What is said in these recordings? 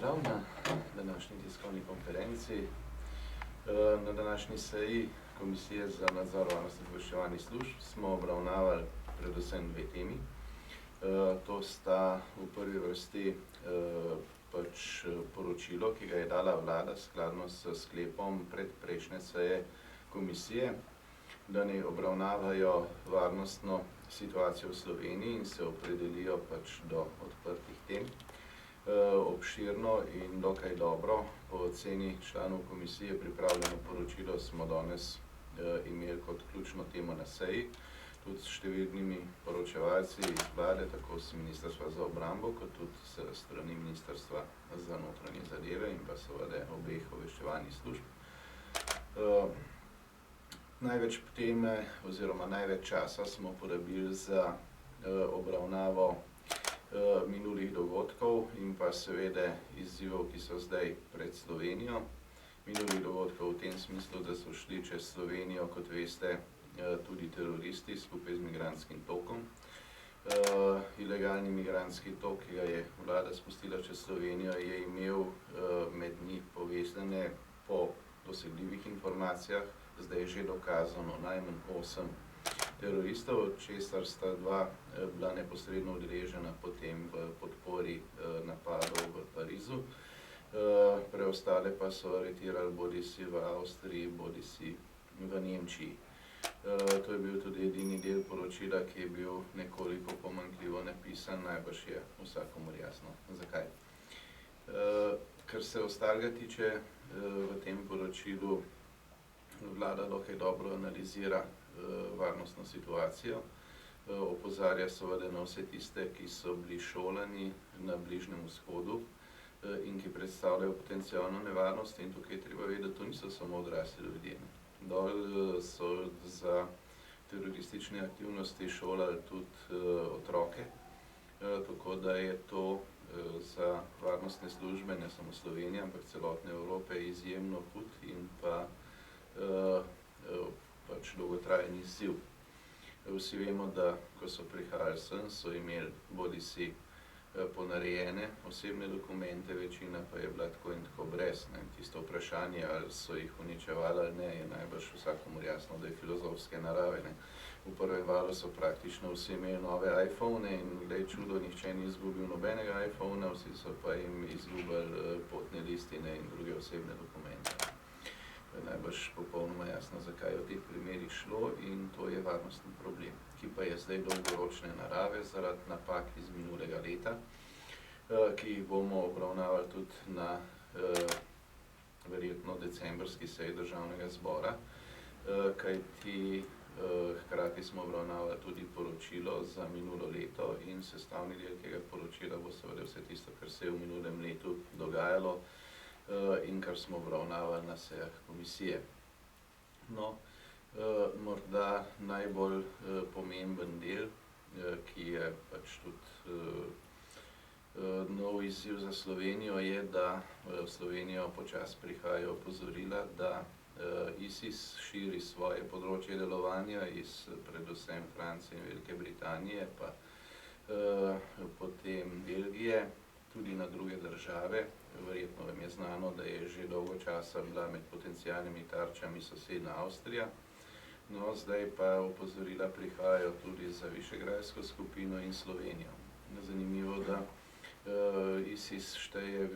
pozdrav na današnji tiskovni konferenci. Na današnji seji Komisije za nadzor varnostnih obveščevalnih služb smo obravnavali predvsem dve temi. To sta v prvi vrsti poročilo, ki ga je dala vlada skladno s sklepom predprejšnje seje komisije, da ne obravnavajo varnostno situacijo v Sloveniji in se opredelijo do odprtih tem. Obširno in dokaj dobro po oceni članov komisije pripravljeno poročilo smo danes imeli kot ključno temo na seji, tudi s številnimi poročevalci iz vlade, tako s Ministrstva za obrambo, kot tudi s strani Ministrstva za notranje zadeve in pa seveda obeh obveščevalnih služb. Največ teme oziroma največ časa smo porabili za obravnavo minulih dogodkov in pa seveda izzivov, ki so zdaj pred Slovenijo. Minulih dogodkov v tem smislu, da so šli čez Slovenijo, kot veste, tudi teroristi skupaj z migrantskim tokom. Ilegalni migrantski tok, ki ga je vlada spustila čez Slovenijo, je imel med njih povezane po dosegljivih informacijah, zdaj je že dokazano najmanj 8 teroristov, od česar sta 2 bila neposredno udeležena potem v podpori napadov v Parizu. Preostale pa so aretirali bodisi v Avstriji, bodisi v Nemčiji. To je bil tudi edini del poročila, ki je bil nekoliko pomanjkljivo napisan, najbrž je vsakomur jasno, zakaj. Kar se ostalega tiče, v tem poročilu vlada dokaj dobro analizira varnostno situacijo, opozarja seveda na vse tiste, ki so bili šolani na Bližnjem vzhodu in ki predstavljajo potencialno nevarnost, in tukaj je treba vedeti, da to niso samo odrasli ljudje. Dol so za teroristične aktivnosti šolali tudi otroke, tako da je to za varnostne službe, ne samo Slovenije, ampak celotne Evrope, izjemno hud in pa dolgotrajen izziv. Vsi vemo, da ko so prihajali sem, so imeli bodisi ponarejene osebne dokumente, večina pa je bila tako in tako brez. Tisto vprašanje, ali so jih uničevali ali ne, je najbrž vsakomur jasno, da je filozofske narave. V prvem valu so praktično vsi imeli nove iPhone in glej čudo, nihče ni izgubil nobenega iPhona, vsi so pa jim izgubili potne listine in druge osebne dokumente. Najbrž popolnoma jasno, zakaj je v teh primerih šlo, in to je varnostni problem, ki pa je zdaj dolgoročne narave zaradi napak iz minulega leta, ki jih bomo obravnavali tudi na verjetno decembrski seji Državnega zbora, kajti hkrati smo obravnavali tudi poročilo za minulo leto in sestavni del tega poročila bo seveda vse tisto, kar se je v minulem letu dogajalo in kar smo obravnavali na sejah komisije. No, morda najbolj pomemben del, ki je tudi nov izziv za Slovenijo, je, da v Slovenijo počasi prihajajo opozorila, da ISIS širi svoje področje delovanja iz predvsem Francije in Velike Britanije, pa potem Belgije, tudi na druge države. Verjetno vam je znano, da je že dolgo časa bila med potencialnimi tarčami sosednja Avstrija. No, zdaj pa opozorila prihajajo tudi za Višegrajsko skupino in Slovenijo. Zanimivo, da ISIS šteje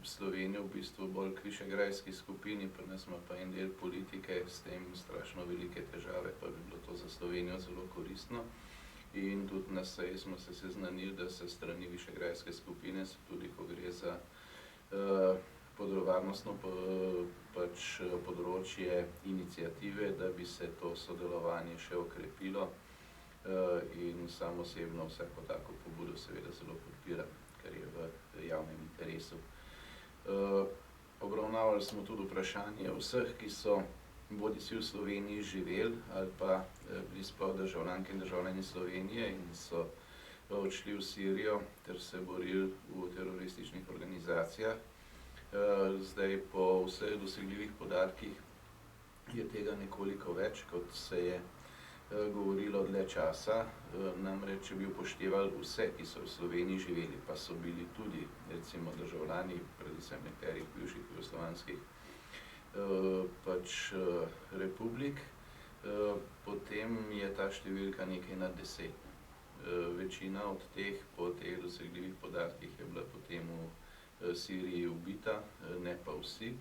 Slovenijo v bistvu bolj k Višegrajski skupini, pri nas ima pa en del politike s tem strašno velike težave, pa bi bilo to za Slovenijo zelo koristno. In tudi na seji smo se seznanili, da se strani Višegrajske skupine, tudi ko gre za varnostno področje iniciative, da bi se to sodelovanje še okrepilo, in sam osebno vsako tako pobudo seveda zelo podpiram, ker je v javnem interesu. Obravnavali smo tudi vprašanje vseh, ki so bodisi v Sloveniji živeli ali pa bili sploh državljanke in državljani Slovenije in so odšli v Sirijo ter se borili v terorističnih organizacijah. Zdaj po vseh dosegljivih podatkih je tega nekoliko več, kot se je govorilo dlje časa, namreč, če bi upoštevali vse, ki so v Sloveniji živeli, pa so bili tudi, recimo, državljani, predvsem nekaterih bivših jugoslovanskih republik, potem je ta številka nekaj nad 10. Večina od teh, po teh dosegljivih podatkih, je bila potem v Siriji ubita, ne pa vsi.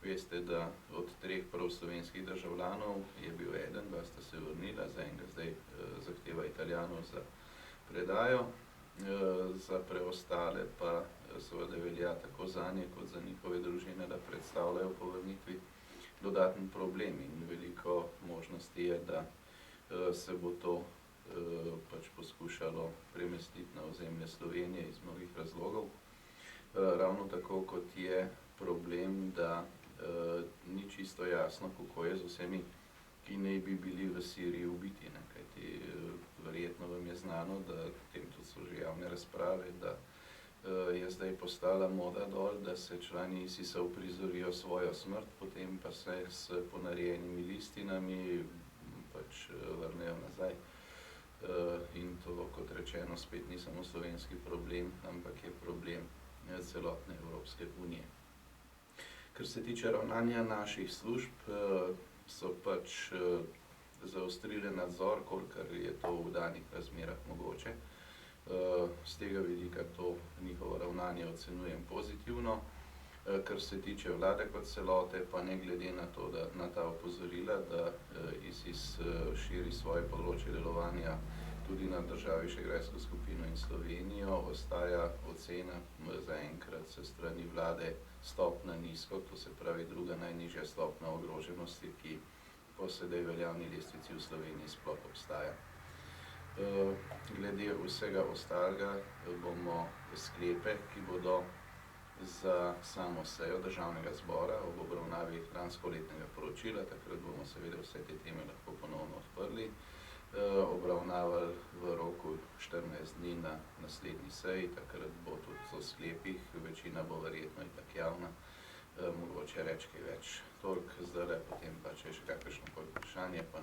Veste, da od 3 prav slovenskih državljanov je bil eden, 2 sta se vrnila, za enega zdaj zahteva Italijanov za predajo, za preostale pa seveda velja tako zanje kot za njihove družine, da predstavljajo po vrnitvi dodaten problem in veliko možnosti je, da se bo to pač poskušalo premestiti na ozemlje Slovenije iz mnogih razlogov. Ravno tako kot je problem, da ni čisto jasno, kako je z vsemi, ki naj bi bili v Siriji ubiti, ne? Kajti verjetno vam je znano, da tem tudi so že javne razprave, da je zdaj postala moda dol, da se člani ISIS-a uprizorijo svojo smrt, potem pa se s ponarejenimi listinami pač vrnejo nazaj. In to, kot rečeno, spet ni samo slovenski problem, ampak je problem celotne Evropske unije. Kar se tiče ravnanja naših služb, so pač zaostrile nadzor, kolikor je to v danih razmerah mogoče. Z tega vidika to njihovo ravnanje ocenjujem pozitivno. Kar se tiče vlade kot celote, pa ne glede na to, da na ta opozorila, da ISIS širi svoje področje delovanja tudi na državi Višegrajsko skupino in Slovenijo, ostaja ocena zaenkrat se strani vlade stopnja nizko, to se pravi druga najnižja stopnja ogroženosti, ki po sedaj veljavni lestvici v Sloveniji sploh obstaja. Glede vsega ostalega bomo sklepe, ki bodo za samo sejo Državnega zbora ob obravnavi lanskoletnega poročila, takrat bomo seveda vse te teme lahko ponovno odprli, obravnavali v roku 14 dni na naslednji seji, takrat bo tudi o sklepih, večina bo verjetno itak javna, mogoče reči kaj več. Toliko zdajle, potem pa, če je še kakršnokoli vprašanje, pa